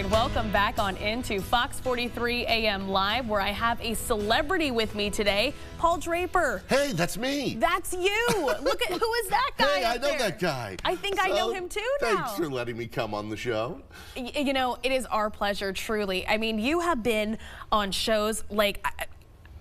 right, welcome back on into Fox 43 AM Live, where I have a celebrity with me today, Paul Draper. Hey, that's me. That's you. Look at who is that guy? Hey, I know that guy. I think I know him too now. Thanks for letting me come on the show. You know, it is our pleasure, truly. I mean, you have been on shows like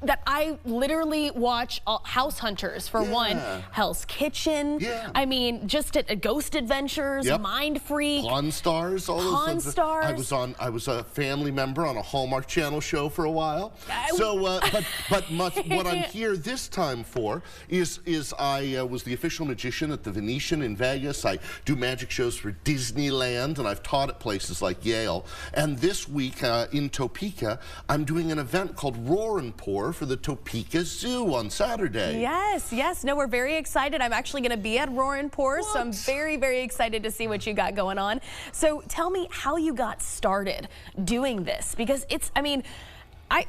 that I literally watch. House Hunters, for one, Hell's Kitchen. Yeah. I mean, just at Ghost Adventures, Mind Freak, Pawn Stars, all those. Pawn Stars. I was a family member on a Hallmark Channel show for a while. What I'm here this time for is I was the official magician at the Venetian in Vegas. I do magic shows for Disneyland, and I've taught at places like Yale. And this week in Topeka, I'm doing an event called Roar and Pour for the Topeka Zoo on Saturday. Yes, yes. No, we're very excited. I'm actually going to be at Roar and Pour, so I'm very, very excited to see what you got going on. So tell me how you got started doing this, because it's, I mean,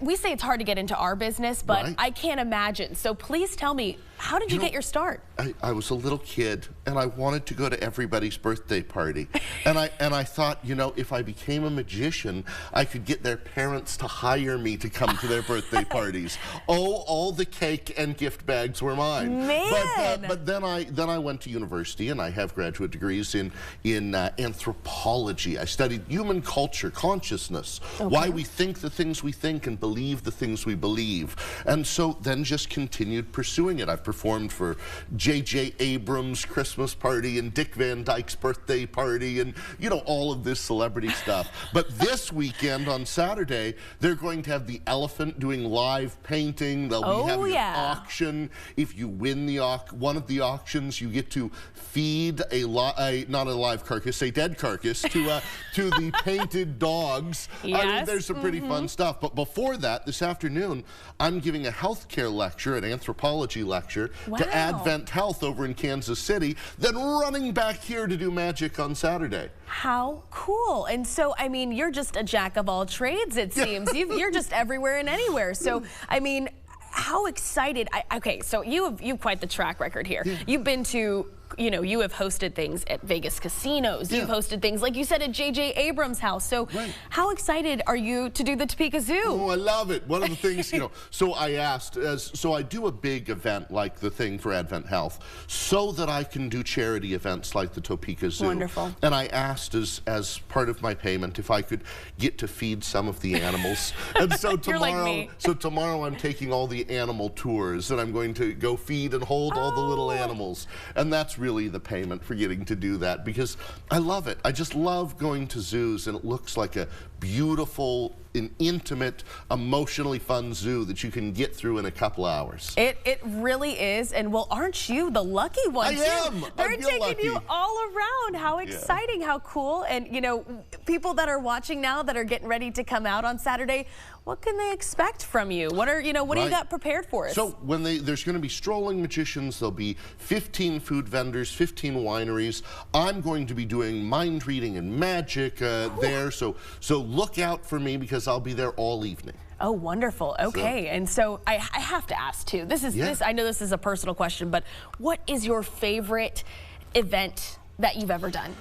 we say it's hard to get into our business, but I can't imagine. So please tell me, how did you get your start? I was a little kid, and I wanted to go to everybody's birthday party. and I thought, you know, if I became a magician, I could get their parents to hire me to come to their birthday parties. Oh, all the cake and gift bags were mine. Man! But then I went to university, and I have graduate degrees in anthropology. I studied human culture, consciousness, why we think the things we think and believe the things we believe. And so then just continued pursuing it. I've performed for J.J. Abrams' Christmas party and Dick Van Dyke's birthday party and, you know, all of this celebrity stuff. But this weekend on Saturday, they're going to have the elephant doing live painting. They'll be having an auction. If you win one of the auctions, you get to feed not a live carcass, a dead carcass to the painted dogs. Yes. I mean, there's some pretty fun stuff. But before that, this afternoon, I'm giving a healthcare lecture, an anthropology lecture to Advent Health over in Kansas City, then running back here to do magic on Saturday. How cool. And so, I mean, you're just a jack of all trades, it seems. You're just everywhere and anywhere. So, I mean, how excited. Okay, so you've quite the track record here. You've been to, you know, you have hosted things at Vegas casinos. You've hosted things, like you said, at J.J. Abrams' house. So how excited are you to do the Topeka Zoo? Oh, I love it. One of the things, you know, so I asked, so I do a big event like the thing for Advent Health so that I can do charity events like the Topeka Zoo. Wonderful. And I asked as part of my payment if I could get to feed some of the animals. And so tomorrow I'm taking all the animal tours, and I'm going to go feed and hold all the little animals. And that's really the payment for getting to do that, because I love it. I just love going to zoos, and it looks like a beautiful, an intimate, emotionally fun zoo that you can get through in a couple hours. It really is. And well, aren't you the lucky one? I am. They're taking you all around. How exciting, how cool. And you know, people that are watching now that are getting ready to come out on Saturday, what can they expect from you? What are, you know, what do you got prepared for us? So when there's going to be strolling magicians, there'll be 15 food vendors, 15 wineries. I'm going to be doing mind reading and magic there. So look out for me, because I'll be there all evening. Oh, wonderful. Okay. And so I have to ask too, I know this is a personal question, but what is your favorite event that you've ever done?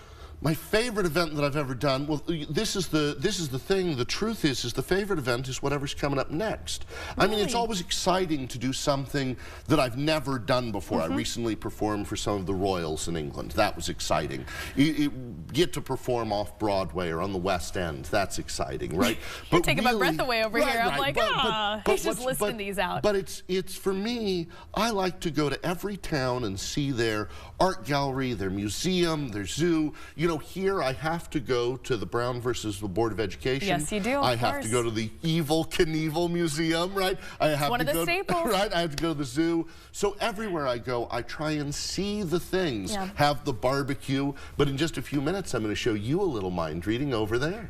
My favorite event that I've ever done, well, this is the thing. The truth is the favorite event is whatever's coming up next. Really? I mean, it's always exciting to do something that I've never done before. I recently performed for some of the Royals in England. That was exciting. You get to perform off Broadway or on the West End. That's exciting, right? You're taking my breath away over here. I'm like, he's just listing these out. But it's for me, I like to go to every town and see their art gallery, their museum, their zoo. You know, here I have to go to the Brown versus the Board of Education. Yes, you do. I have to go to the Evel Knievel Museum, right? I have one of the staples. Right, I have to go to the zoo. So everywhere I go, I try and see the things, have the barbecue. But in just a few minutes, I'm going to show you a little mind reading over there.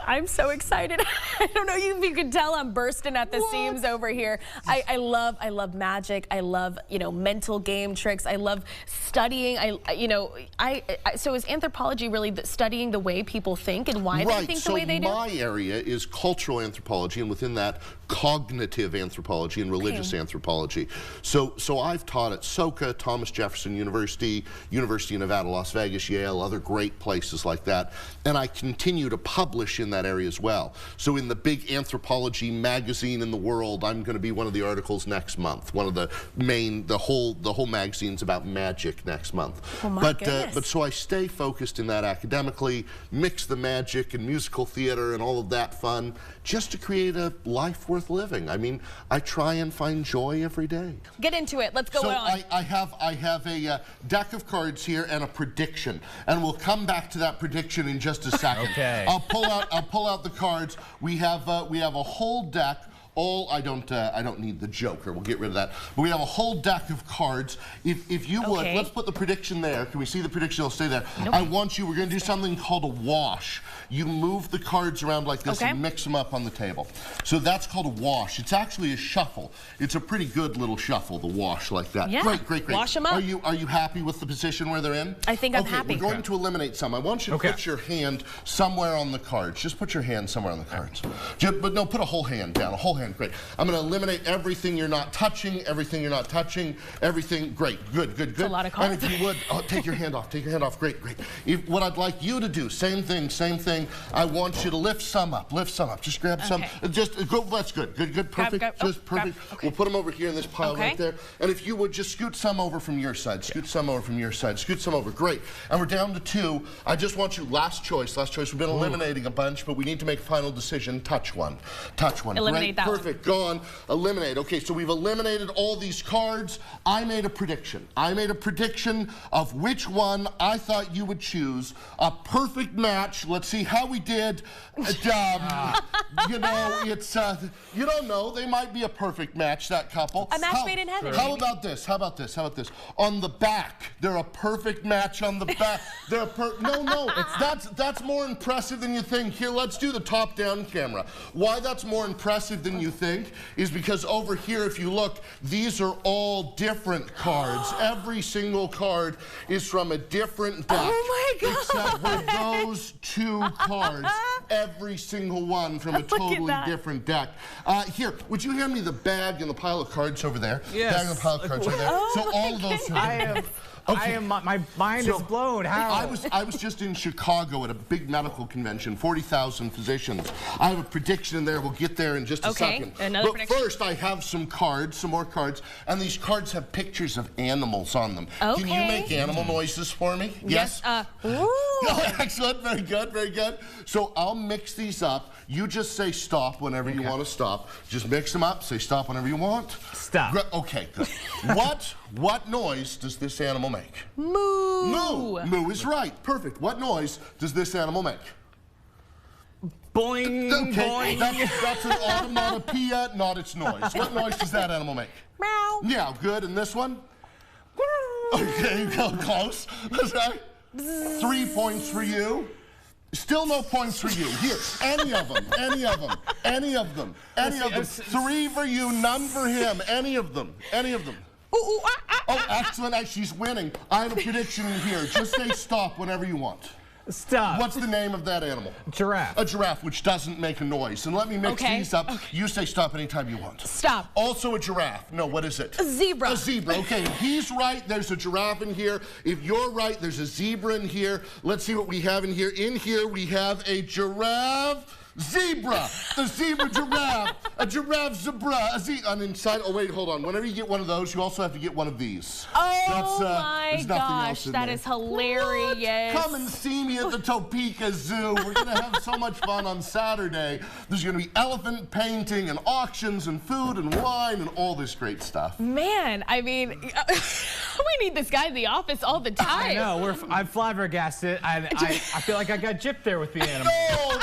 I'm so excited. I don't know if you can tell I'm bursting at the seams over here. I love magic. I love, you know, mental game tricks. I love studying. So is anthropology really studying the way people think and why they think the way they do? My area is cultural anthropology, and within that, cognitive anthropology and religious anthropology. So I've taught at SoCA, Thomas Jefferson University, University of Nevada, Las Vegas, Yale, other great places like that. And I continue to publish in that that area as well. So in the big anthropology magazine in the world, I'm going to be one of the articles next month. One of the main, the whole magazine's about magic next month. Oh my goodness. But so I stay focused in that academically, mix the magic and musical theater and all of that fun, just to create a life worth living. I mean, I try and find joy every day. Get into it. Let's go so on. I have a deck of cards here and a prediction, and we'll come back to that prediction in just a second. Okay. I'll pull out the cards. We have a whole deck. I don't need the Joker. We'll get rid of that. But we have a whole deck of cards. If you would, let's put the prediction there. Can we see the prediction? It'll stay there. Nope. We're going to do something called a wash. You move the cards around like this and mix them up on the table. So that's called a wash. It's actually a shuffle. It's a pretty good little shuffle, the wash like that. Yeah. Great. Wash them up. Are you happy with the position where they're in? I think I'm happy. We're going to eliminate some. I want you to put your hand somewhere on the cards. Just put your hand somewhere on the cards. But no, put a whole hand down. A whole hand. Great. I'm going to eliminate everything you're not touching, everything. Great. Good. It's a lot of cards. And if you would, take your hand off. Take your hand off. Great. What I'd like you to do, same thing. I want you to lift some up. Just grab some. Just go. That's good. Good. Perfect. Just perfect. Okay. We'll put them over here in this pile right there. And if you would just scoot some over from your side. Scoot some over from your side. Scoot some over. Great. And we're down to 2. I just want you, last choice. We've been eliminating a bunch, but we need to make a final decision. Touch one. Eliminate that one. Perfect. Gone. Eliminate. Okay, so we've eliminated all these cards. I made a prediction. Of which one I thought you would choose. A perfect match. Let's see how we did. You know, it's you don't know. They might be a perfect match, that couple. A match made in heaven. How about this? On the back, they're a perfect match on the back. No. That's more impressive than you think. Here, let's do the top-down camera. Why that's more impressive than you think is because over here, if you look, these are all different cards. Every single card is from a different deck. Oh my God! Except for those 2 cards. Every single one from a totally different deck. Here, would you hand me the bag and the pile of cards over there? Yes. Bag and the pile of cards over there. So all of those are my mind is blown. How? I was just in Chicago at a big medical convention, 40,000 physicians. I have a prediction in there. We'll get there in just a second. Another prediction. First, I have some more cards, and these cards have pictures of animals on them. Okay. Can you make animal noises for me? Yes? Ooh. Excellent. Very good. So I'll mix these up. You just say stop whenever you want to stop. Just mix them up. Say stop whenever you want. Stop. Okay, good. What noise does this animal make? Moo. Moo is right. Perfect. What noise does this animal make? Boing. Okay, boing. that's an onomatopoeia, not its noise. What noise does that animal make? Meow. Yeah, good. And this one? Okay, close. That's right. 3 points for you. Still no points for you. Here, any of them. 3 for you, none for him. Any of them. Oh, excellent. She's winning. I have a prediction in here. Just say stop whenever you want. Stop. What's the name of that animal? Giraffe. A giraffe, which doesn't make a noise. And let me mix these up. You say stop anytime you want. Stop. Also a giraffe. No, what is it? A zebra. A zebra. Okay, he's right. There's a giraffe in here. If you're right, there's a zebra in here. Let's see what we have in here. In here, we have a giraffe. Zebra, the zebra giraffe, a giraffe zebra, and inside, oh wait, hold on. Whenever you get one of those, you also have to get one of these. Oh my gosh, that is hilarious. What? Come and see me at the Topeka Zoo. We're gonna have so much fun on Saturday. There's gonna be elephant painting and auctions and food and wine and all this great stuff. Man, I mean, we need this guy in the office all the time. I know, I'm flabbergasted. I feel like I got gypped there with the animal. No!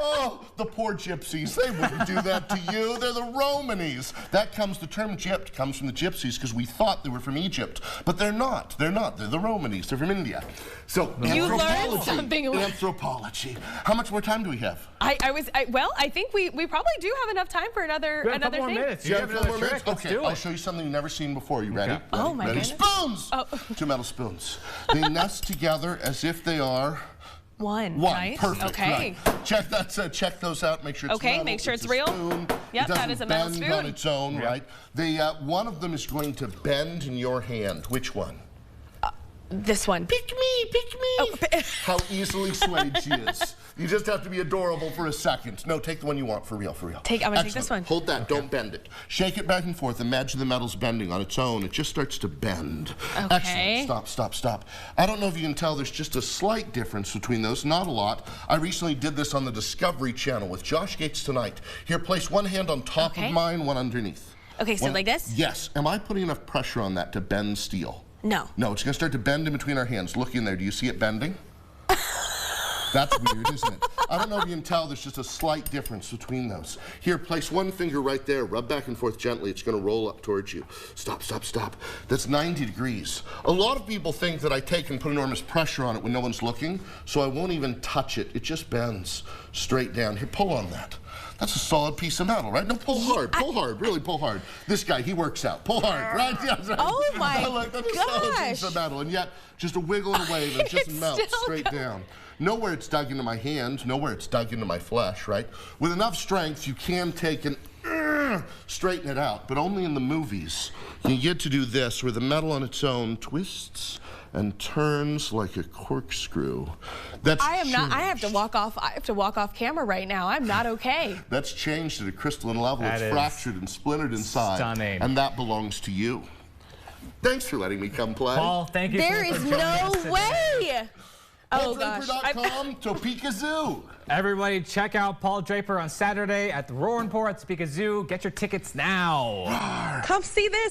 Oh, the poor gypsies. They wouldn't do that to you. They're the Romanies. The term gypped comes from the gypsies because we thought they were from Egypt. But they're not. They're the Romanies. They're from India. So, you learned something. Anthropology. How much more time do we have? Well, I think we probably do have enough time for another thing. A couple more minutes. You have another trick. Okay, I'll show you something you've never seen before. You ready? Oh my goodness. Spoons! 2 metal spoons. They nest together as if they are... One. Nice. Perfect. Okay. Right. Check those out. Make sure it's metal. Make sure it's real. Spoon. Yep, that is a metal spoon. On its own, right? One of them is going to bend in your hand. Which one? This one. Pick me. Oh. How easily swayed she is. You just have to be adorable for a second. No, take the one you want, for real, for real. I'm gonna take this one. Hold that, don't bend it. Shake it back and forth. Imagine the metal's bending on its own. It just starts to bend. Okay. Excellent. Stop, stop, stop. I don't know if you can tell, there's just a slight difference between those, not a lot. I recently did this on the Discovery Channel with Josh Gates tonight. Here, place one hand on top of mine, one underneath. Okay, so like this? Yes. Am I putting enough pressure on that to bend steel? No. No, it's going to start to bend in between our hands. Look in there. Do you see it bending? That's weird, isn't it? I don't know if you can tell, there's just a slight difference between those. Here, place one finger right there. Rub back and forth gently. It's going to roll up towards you. Stop, stop, stop. That's 90 degrees. A lot of people think that I take and put enormous pressure on it when no one's looking, so I won't even touch it. It just bends straight down. Here, pull on that. That's a solid piece of metal, right? No, pull hard, really pull hard. This guy, he works out. Pull hard, right? Yeah, right. Oh my that's a solid piece of metal, and yet just a wiggle and a wave, and it just melts straight down. Nowhere it's dug into my hand, nowhere it's dug into my flesh, right? With enough strength, you can take and straighten it out, but only in the movies. You get to do this, where the metal on its own twists and turns like a corkscrew. That's I have to walk off camera right now. I'm not okay. That's changed at a crystalline level. It's fractured and splintered inside. Stunning. And that belongs to you. Thanks for letting me come play. Paul, thank you. There is no way. Oh gosh. PaulDraper.com, Topeka Zoo. Everybody check out Paul Draper on Saturday at the Roaring Pour at Topeka Zoo. Get your tickets now. Come see this.